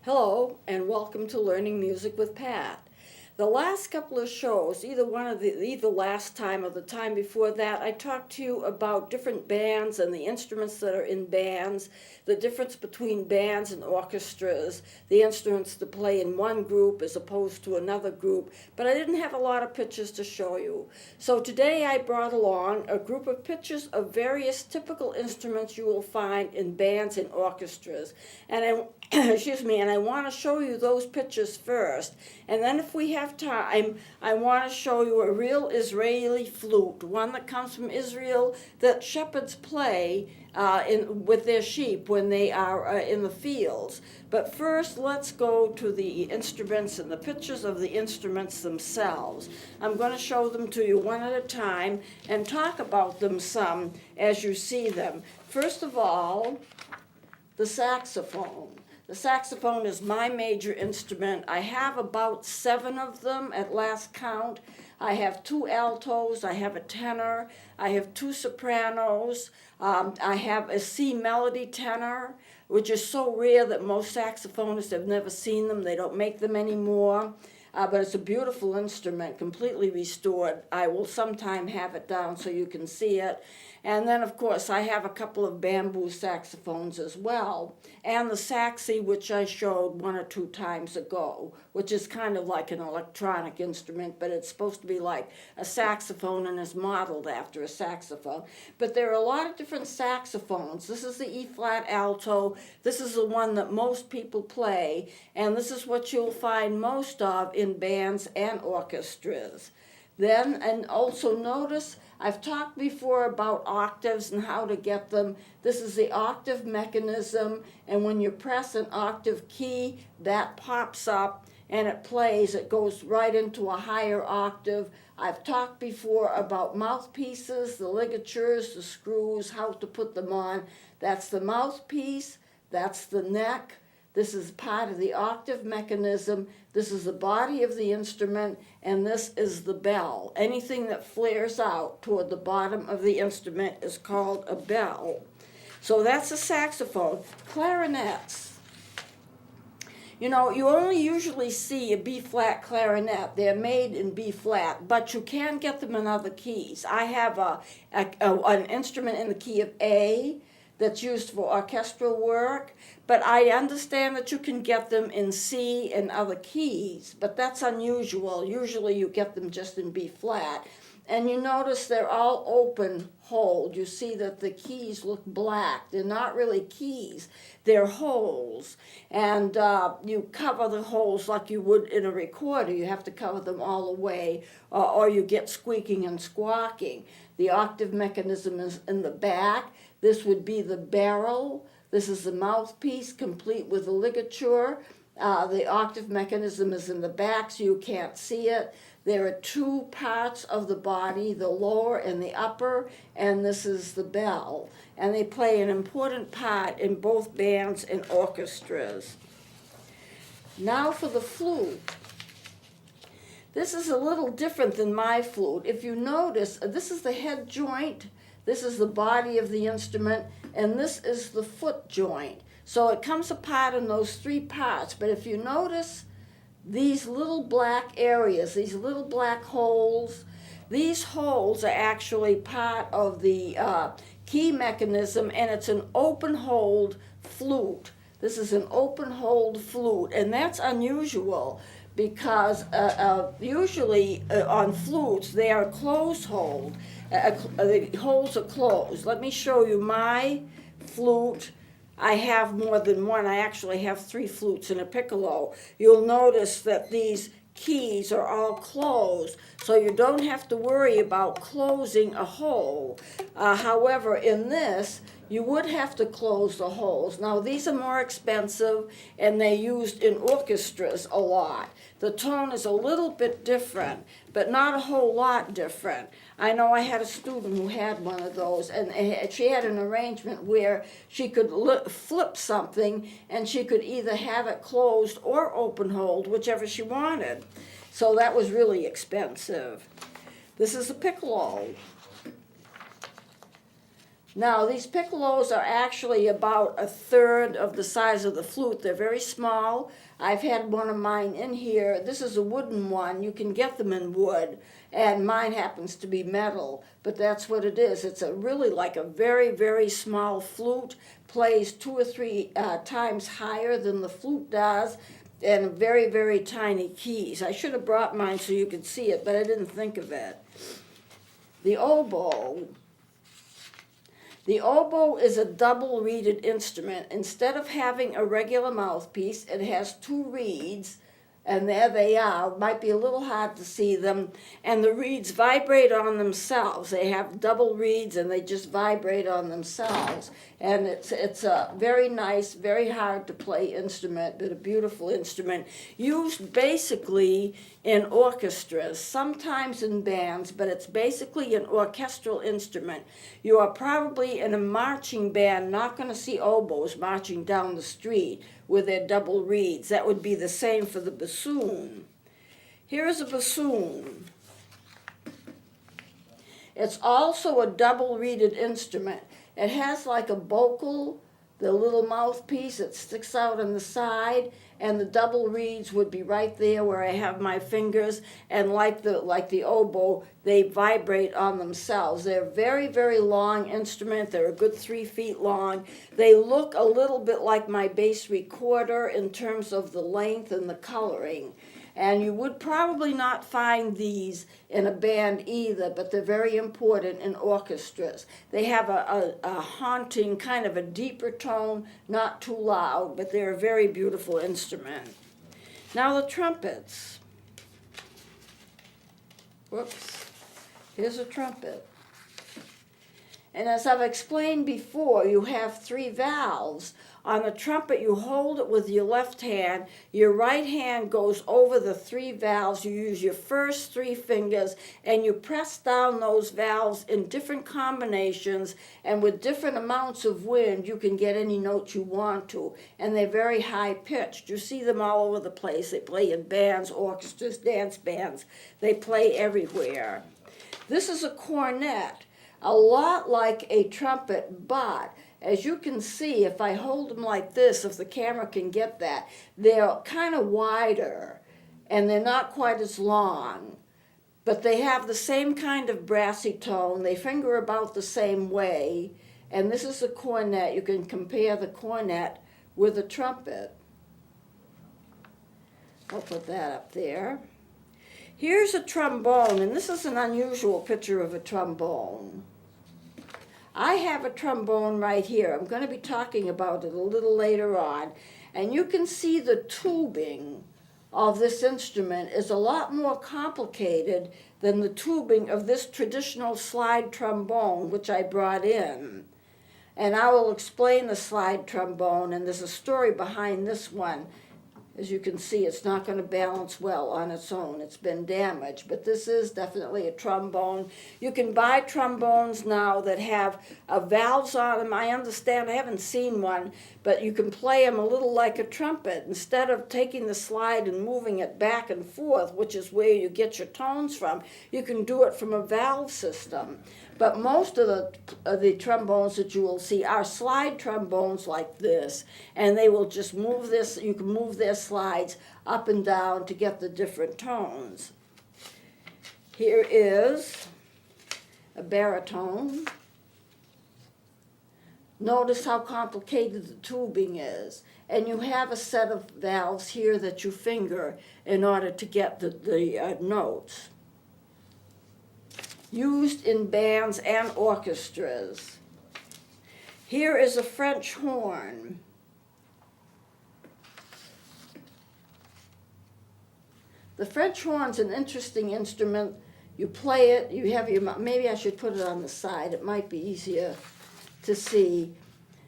Hello, and welcome to Learning Music with Pat. The last couple of shows, either last time or the time before that, I talked to you about different bands and the instruments that are in bands, the difference between bands and orchestras, the instruments to play in one group as opposed to another group, but I didn't have a lot of pictures to show you. So today I brought along a group of pictures of various typical instruments you will find in bands and orchestras. And I want to show you those pictures first, and then if we have time, I want to show you a real Israeli flute, one that comes from Israel that shepherds play with their sheep when they are in the fields. But first, let's go to the instruments and the pictures of the instruments themselves. I'm going to show them to you one at a time and talk about them some as you see them. First of all, the saxophone. The saxophone is my major instrument. I have about 7 of them at last count. I have 2 altos, I have a tenor, I have 2 sopranos, I have a C melody tenor, which is so rare that most saxophonists have never seen them. They don't make them anymore. But it's a beautiful instrument, completely restored. I will sometime have it down so you can see it. And then, of course, I have a couple of bamboo saxophones as well. And the saxy, which I showed 1 or 2 times ago, which is kind of like an electronic instrument, but it's supposed to be like a saxophone and is modeled after a saxophone. But there are a lot of different saxophones. This is the E-flat alto. This is the one that most people play. And this is what you'll find most of in bands and orchestras. Then, and also notice, I've talked before about octaves and how to get them. This is the octave mechanism, and when you press an octave key, that pops up and it plays. It goes right into a higher octave. I've talked before about mouthpieces, the ligatures, the screws, how to put them on. That's the mouthpiece, that's the neck. This is part of the octave mechanism. This is the body of the instrument, and this is the bell. Anything that flares out toward the bottom of the instrument is called a bell. So that's a saxophone. Clarinets. You know, you only usually see a B-flat clarinet. They're made in B-flat, but you can get them in other keys. I have an instrument in the key of A that's used for orchestral work, but I understand that you can get them in C and other keys, but that's unusual. Usually you get them just in B-flat. And you notice they're all open holed. You see that the keys look black. They're not really keys. They're holes. And you cover the holes like you would in a recorder. You have to cover them all the way, or you get squeaking and squawking. The octave mechanism is in the back. This would be the barrel. This is the mouthpiece, complete with a ligature. The octave mechanism is in the back, so you can't see it. There are 2 parts of the body, the lower and the upper, and this is the bell. And they play an important part in both bands and orchestras. Now for the flute. This is a little different than my flute. If you notice, this is the head joint, this is the body of the instrument, and this is the foot joint. So it comes apart in those 3 parts, but if you notice these little black areas, these little black holes, these holes are actually part of the key mechanism, and it's an open-holed flute. This is an open-holed flute, and that's unusual because usually on flutes they are closed-holed. The holes are closed. Let me show you my flute. I have more than one. I actually have 3 flutes and a piccolo. You'll notice that these keys are all closed, so you don't have to worry about closing a hole. However, in this, you would have to close the holes. Now, these are more expensive, and they're used in orchestras a lot. The tone is a little bit different, but not a whole lot different. I know I had a student who had one of those, and she had an arrangement where she could flip something, and she could either have it closed or open hold, whichever she wanted. So that was really expensive. This is a piccolo. Now, these piccolos are actually about a third of the size of the flute. They're very small. I've had one of mine in here. This is a wooden one. You can get them in wood, and mine happens to be metal, but that's what it is. It's a really like a very, very small flute, plays 2 or 3 times higher than the flute does, and very, very tiny keys. I should have brought mine so you could see it, but I didn't think of it. The oboe. The oboe is a double-reeded instrument. Instead of having a regular mouthpiece, it has 2 reeds, and there they are. It might be a little hard to see them, and the reeds vibrate on themselves. They have double reeds, and they just vibrate on themselves. And it's a very nice, very hard to play instrument, but a beautiful instrument, used basically in orchestras, sometimes in bands, but it's basically an orchestral instrument. You are probably in a marching band not going to see oboes marching down the street with their double reeds. That would be the same for the bassoon. Here's a bassoon. It's also a double-reeded instrument. It has like a bocal, the little mouthpiece that sticks out on the side, and the double reeds would be right there where I have my fingers, and like the oboe, they vibrate on themselves. They're a very, very long instrument. They're a good 3 feet long. They look a little bit like my bass recorder in terms of the length and the coloring. And you would probably not find these in a band either, but they're very important in orchestras. They have a haunting, kind of a deeper tone, not too loud, but they're a very beautiful instrument. Now the trumpets. Whoops. Here's a trumpet. And as I've explained before, you have 3 valves. On the trumpet, you hold it with your left hand. Your right hand goes over the 3 valves. You use your first 3 fingers, and you press down those valves in different combinations, and with different amounts of wind, you can get any note you want to. And they're very high-pitched. You see them all over the place. They play in bands, orchestras, dance bands. They play everywhere. This is a cornet, a lot like a trumpet, but as you can see, if I hold them like this, if the camera can get that, they're kind of wider, and they're not quite as long, but they have the same kind of brassy tone. They finger about the same way, and this is a cornet. You can compare the cornet with a trumpet. I'll put that up there. Here's a trombone, and this is an unusual picture of a trombone. I have a trombone right here. I'm going to be talking about it a little later on. And you can see the tubing of this instrument is a lot more complicated than the tubing of this traditional slide trombone, which I brought in. And I will explain the slide trombone, and there's a story behind this one. As you can see, it's not going to balance well on its own. It's been damaged, but this is definitely a trombone. You can buy trombones now that have valves on them. I understand, I haven't seen one, but you can play them a little like a trumpet. Instead of taking the slide and moving it back and forth, which is where you get your tones from, you can do it from a valve system. But most of the trombones that you will see are slide trombones like this, and they will just move this. You can move their slides up and down to get the different tones. Here is a baritone. Notice how complicated the tubing is. And you have a set of valves here that you finger in order to get the notes. Used in bands and orchestras. Here is a French horn. The French horn's an interesting instrument. You play it, you have your, maybe I should put it on the side, it might be easier to see.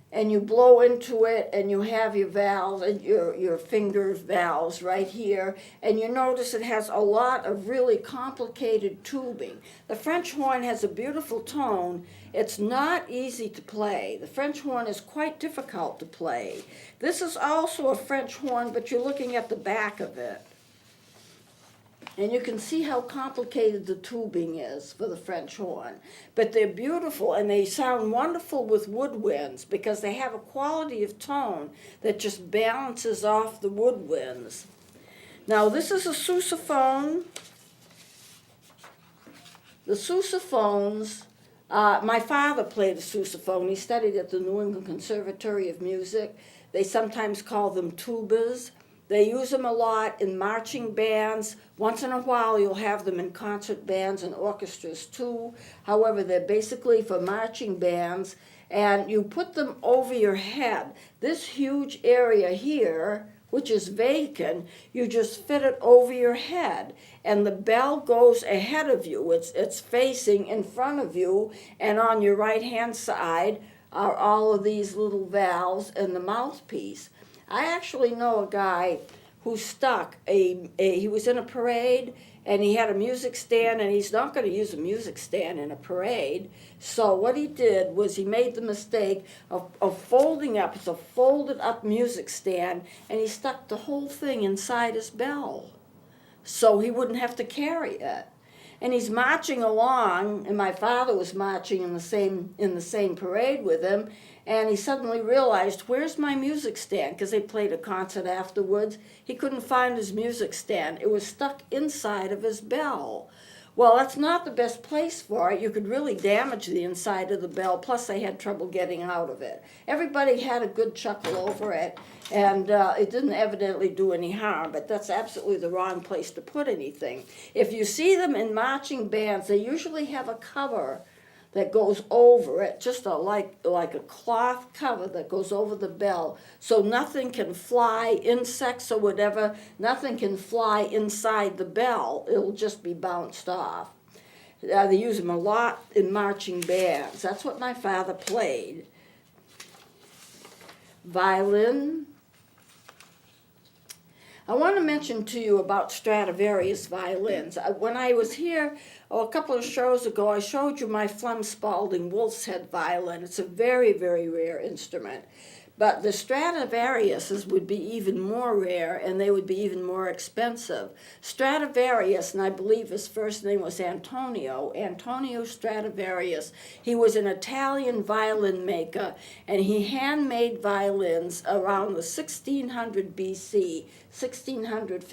And you blow into it, and you have your valves, and your finger valves right here, and you notice it has a lot of really complicated tubing. The French horn has a beautiful tone. It's not easy to play. The French horn is quite difficult to play. This is also a French horn, but you're looking at the back of it. And you can see how complicated the tubing is for the French horn. But they're beautiful, and they sound wonderful with woodwinds because they have a quality of tone that just balances off the woodwinds. Now this is a sousaphone. The sousaphones, my father played a sousaphone. He studied at the New England Conservatory of Music. They sometimes call them tubas. They use them a lot in marching bands. Once in a while you'll have them in concert bands and orchestras too. However, they're basically for marching bands, and you put them over your head. This huge area here, which is vacant, you just fit it over your head, and the bell goes ahead of you. It's facing in front of you, and on your right-hand side are all of these little valves and the mouthpiece. I actually know a guy who stuck he was in a parade, and he had a music stand, and he's not going to use a music stand in a parade. So what he did was he made the mistake of folding up. It's a folded up music stand, and he stuck the whole thing inside his bell so he wouldn't have to carry it. And he's marching along, and my father was marching in the same parade with him, and he suddenly realized, where's my music stand? Because they played a concert afterwards. He couldn't find his music stand. It was stuck inside of his bell. Well, that's not the best place for it. You could really damage the inside of the bell, plus they had trouble getting out of it. Everybody had a good chuckle over it, and it didn't evidently do any harm, but that's absolutely the wrong place to put anything. If you see them in marching bands, they usually have a cover that goes over it, just like a cloth cover that goes over the bell, so nothing can fly, insects or whatever, nothing can fly inside the bell. It'll just be bounced off. They use them a lot in marching bands. That's what my father played. Violin. I want to mention to you about Stradivarius violins. When I was here a couple of shows ago, I showed you my Flem Spalding Wolf's Head violin. It's a very, very rare instrument. But the Stradivariuses would be even more rare, and they would be even more expensive. Stradivarius, and I believe his first name was Antonio Stradivarius. He was an Italian violin maker, and he handmade violins around the 1600 BC, 1500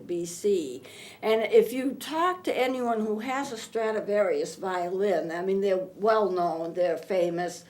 BC. And if you talk to anyone who has a Stradivarius violin, I mean, they're well known, they're famous,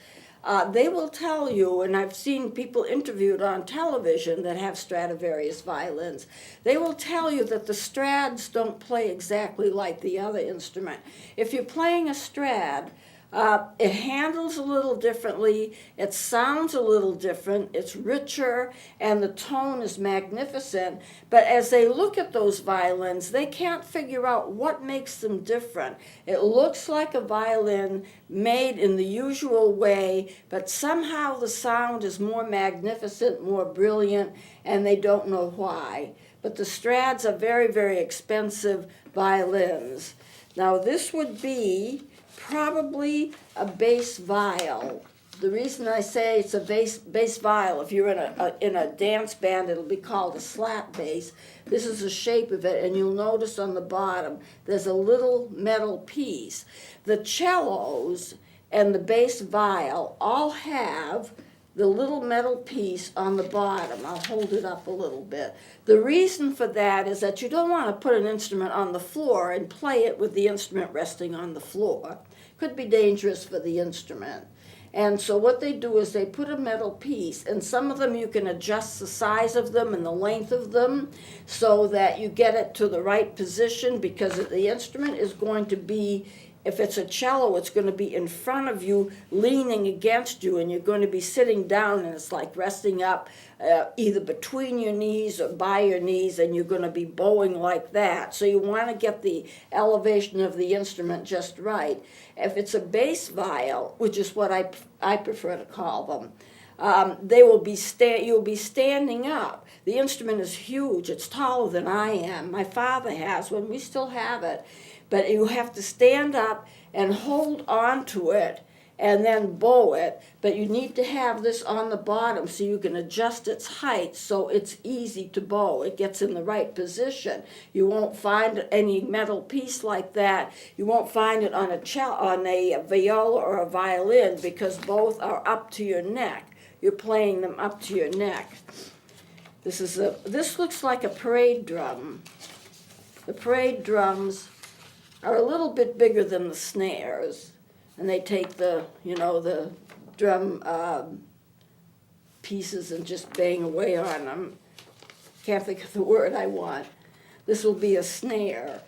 they will tell you, and I've seen people interviewed on television that have Stradivarius violins, they will tell you that the Strads don't play exactly like the other instrument. If you're playing a Strad, it handles a little differently, it sounds a little different, it's richer, and the tone is magnificent. But as they look at those violins, they can't figure out what makes them different. It looks like a violin made in the usual way, but somehow the sound is more magnificent, more brilliant, and they don't know why. But the Strads are very, very expensive violins. Now this would be probably a bass viol. The reason I say it's a bass viol, if you're in a dance band, it'll be called a slat bass. This is the shape of it, and you'll notice on the bottom there's a little metal piece. The cellos and the bass viol all have the little metal piece on the bottom. I'll hold it up a little bit. The reason for that is that you don't want to put an instrument on the floor and play it with the instrument resting on the floor. Could be dangerous for the instrument. And so what they do is they put a metal piece, and some of them you can adjust the size of them and the length of them so that you get it to the right position, because the instrument is going to be, if it's a cello, it's going to be in front of you, leaning against you, and you're going to be sitting down, and it's like resting up either between your knees or by your knees, and you're going to be bowing like that. So you want to get the elevation of the instrument just right. If it's a bass viol, which is what I prefer to call them, you'll be standing up. The instrument is huge. It's taller than I am. My father has one. We still have it. But you have to stand up and hold on to it and then bow it, but you need to have this on the bottom so you can adjust its height so it's easy to bow. It gets in the right position. You won't find any metal piece like that. You won't find it on a viola or a violin because both are up to your neck. You're playing them up to your neck. This looks like a parade drum. The parade drums are a little bit bigger than the snares. And they take the drum pieces and just bang away on them. Can't think of the word I want. This will be a snare.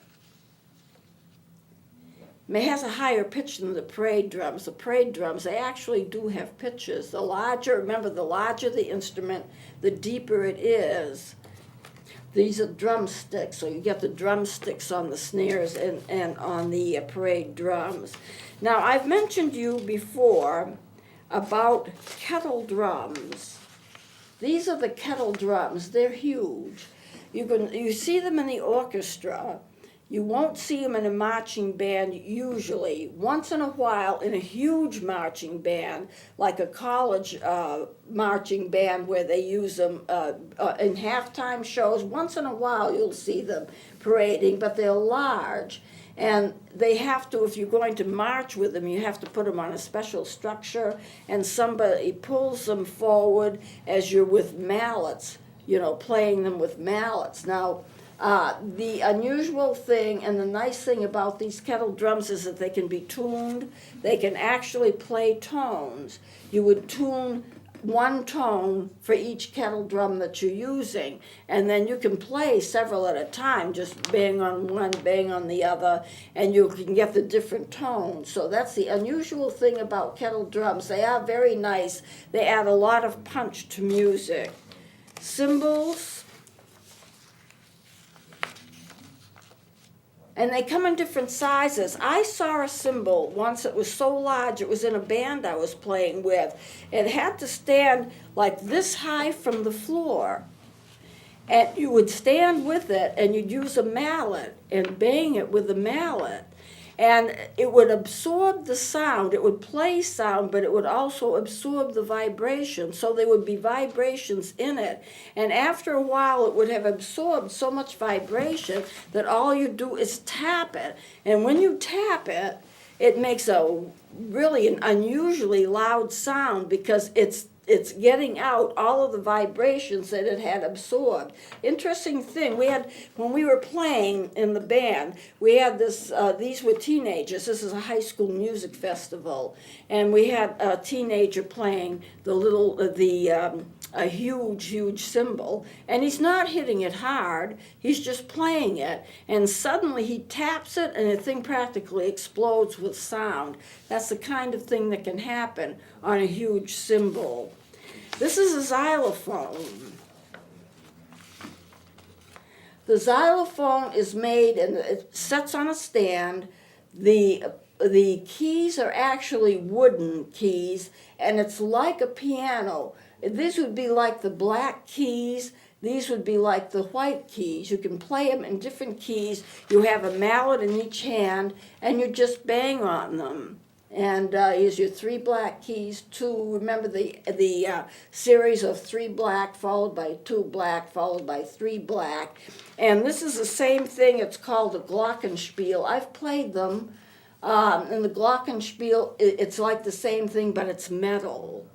It has a higher pitch than the parade drums. The parade drums, they actually do have pitches. Remember, the larger the instrument, the deeper it is. These are drumsticks, so you get the drumsticks on the snares and on the parade drums. Now, I've mentioned you before about kettle drums. These are the kettle drums. They're huge. You see them in the orchestra. You won't see them in a marching band usually. Once in a while, in a huge marching band, like a college marching band where they use them in halftime shows, once in a while you'll see them parading, but they're large. And they have to, if you're going to march with them, you have to put them on a special structure, and somebody pulls them forward as you're with mallets, playing them with mallets. Now, the unusual thing and the nice thing about these kettle drums is that they can be tuned. They can actually play tones. You would tune one tone for each kettle drum that you're using, and then you can play several at a time, just bang on one, bang on the other, and you can get the different tones. So that's the unusual thing about kettle drums. They are very nice. They add a lot of punch to music. Cymbals. And they come in different sizes. I saw a cymbal once that was so large, it was in a band I was playing with. It had to stand like this high from the floor. And you would stand with it and you'd use a mallet and bang it with a mallet. And it would absorb the sound. It would play sound, but it would also absorb the vibration. So there would be vibrations in it. And after a while, it would have absorbed so much vibration that all you do is tap it. And when you tap it, it makes an unusually loud sound because it's getting out all of the vibrations that it had absorbed. Interesting thing, when we were playing in the band, we had these were teenagers. This is a high school music festival, and we had a teenager playing a huge cymbal, and he's not hitting it hard, he's just playing it, and suddenly he taps it and the thing practically explodes with sound. That's the kind of thing that can happen on a huge cymbal. This is a xylophone. The xylophone is made and it sits on a stand. The keys are actually wooden keys, and it's like a piano. These would be like the black keys. These would be like the white keys. You can play them in different keys. You have a mallet in each hand, and you just bang on them. And here's your 3 black keys, 2. Remember the series of 3 black followed by 2 black followed by 3 black. And this is the same thing. It's called a glockenspiel. I've played them. And the glockenspiel, it's like the same thing, but it's metal.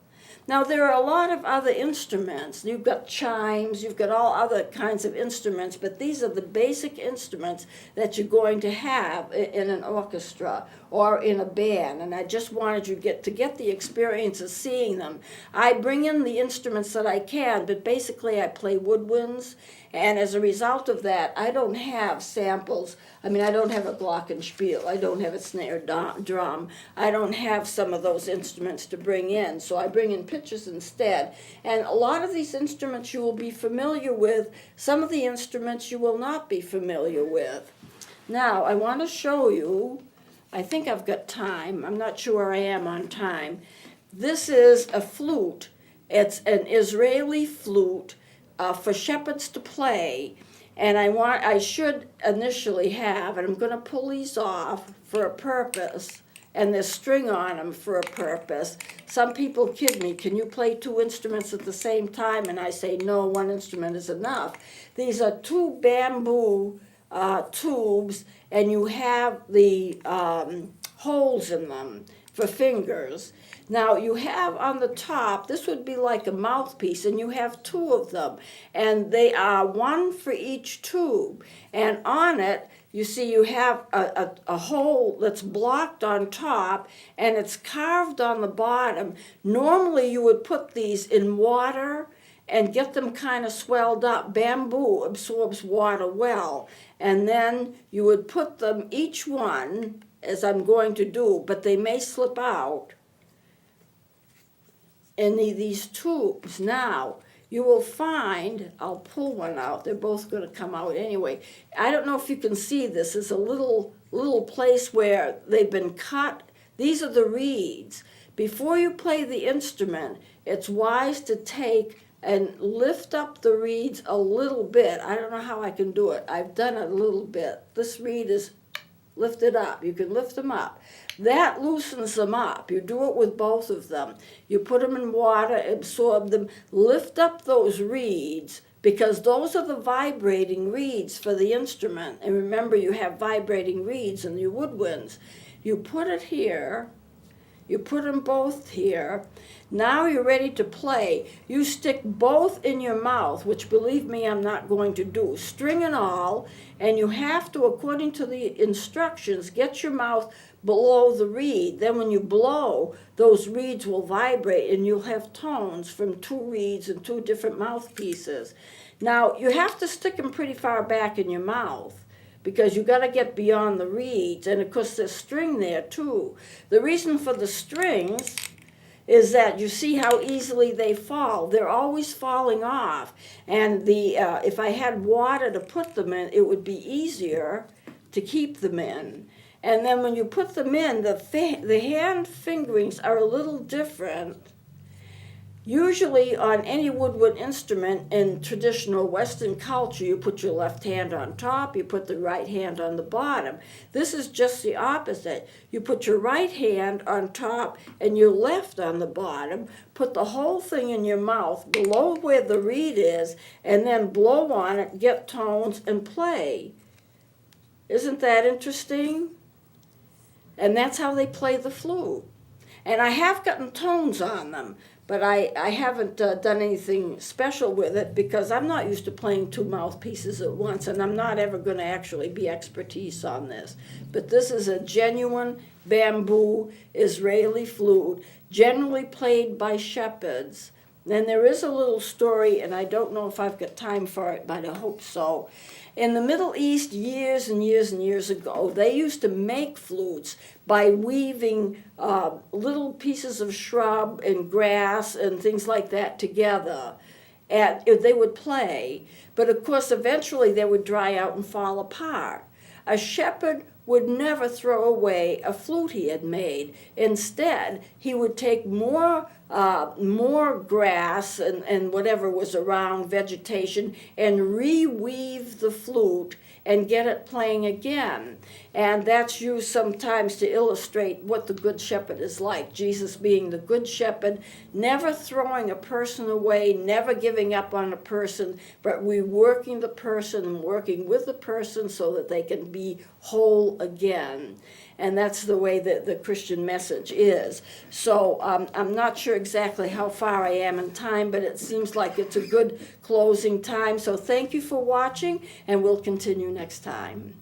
Now, there are a lot of other instruments. You've got chimes, you've got all other kinds of instruments, but these are the basic instruments that you're going to have in an orchestra or in a band, and I just wanted you to get the experience of seeing them. I bring in the instruments that I can, but basically I play woodwinds, and as a result of that, I don't have samples. I don't have a glockenspiel, I don't have a snare drum, I don't have some of those instruments to bring in, so I bring in pitches instead. And a lot of these instruments you will be familiar with, some of the instruments you will not be familiar with. Now, I want to show you, I think I've got time, I'm not sure where I am on time. This is a flute. It's an Israeli flute for shepherds to play. And I should initially have, and I'm going to pull these off for a purpose, and there's string on them for a purpose. Some people kid me, can you play 2 instruments at the same time? And I say, no, 1 instrument is enough. These are 2 bamboo tubes, and you have the holes in them for fingers. Now you have on the top, this would be like a mouthpiece, and you have 2 of them, and they are 1 for each tube. And on it, you see you have a hole that's blocked on top, and it's carved on the bottom. Normally you would put these in water and get them kind of swelled up. Bamboo absorbs water well. And then you would put them, each one, as I'm going to do, but they may slip out, in these tubes. Now, you will find, I'll pull one out, they're both going to come out anyway. I don't know if you can see this, it's a little place where they've been cut. These are the reeds. Before you play the instrument, it's wise to take and lift up the reeds a little bit. I don't know how I can do it. I've done it a little bit. This reed is lifted up. You can lift them up. That loosens them up. You do it with both of them. You put them in water, absorb them, lift up those reeds, because those are the vibrating reeds for the instrument. And remember, you have vibrating reeds in your woodwinds. You put it here. You put them both here. Now you're ready to play. You stick both in your mouth, which, believe me, I'm not going to do, string and all, and you have to, according to the instructions, get your mouth below the reed. Then when you blow, those reeds will vibrate, and you'll have tones from 2 reeds and 2 different mouthpieces. Now, you have to stick them pretty far back in your mouth, because you got to get beyond the reeds, and of course there's string there too. The reason for the strings is that you see how easily they fall. They're always falling off, and if I had water to put them in, it would be easier to keep them in. And then when you put them in, the hand fingerings are a little different. Usually on any woodwind instrument in traditional Western culture, you put your left hand on top, you put the right hand on the bottom. This is just the opposite. You put your right hand on top and your left on the bottom, put the whole thing in your mouth below where the reed is, and then blow on it, get tones, and play. Isn't that interesting? And that's how they play the flute. And I have gotten tones on them, but I haven't done anything special with it, because I'm not used to playing 2 mouthpieces at once, and I'm not ever going to actually be expertise on this. But this is a genuine bamboo Israeli flute, generally played by shepherds. And there is a little story, and I don't know if I've got time for it, but I hope so. In the Middle East, years and years and years ago, they used to make flutes by weaving little pieces of shrub and grass and things like that together. And they would play, but of course eventually they would dry out and fall apart. A shepherd would never throw away a flute he had made. Instead, he would take more grass and whatever was around, vegetation, and reweave the flute and get it playing again. And that's used sometimes to illustrate what the Good Shepherd is like. Jesus being the Good Shepherd, never throwing a person away, never giving up on a person, but reworking the person and working with the person so that they can be whole again. And that's the way that the Christian message is. So I'm not sure exactly how far I am in time, but it seems like it's a good closing time. So thank you for watching, and we'll continue next time.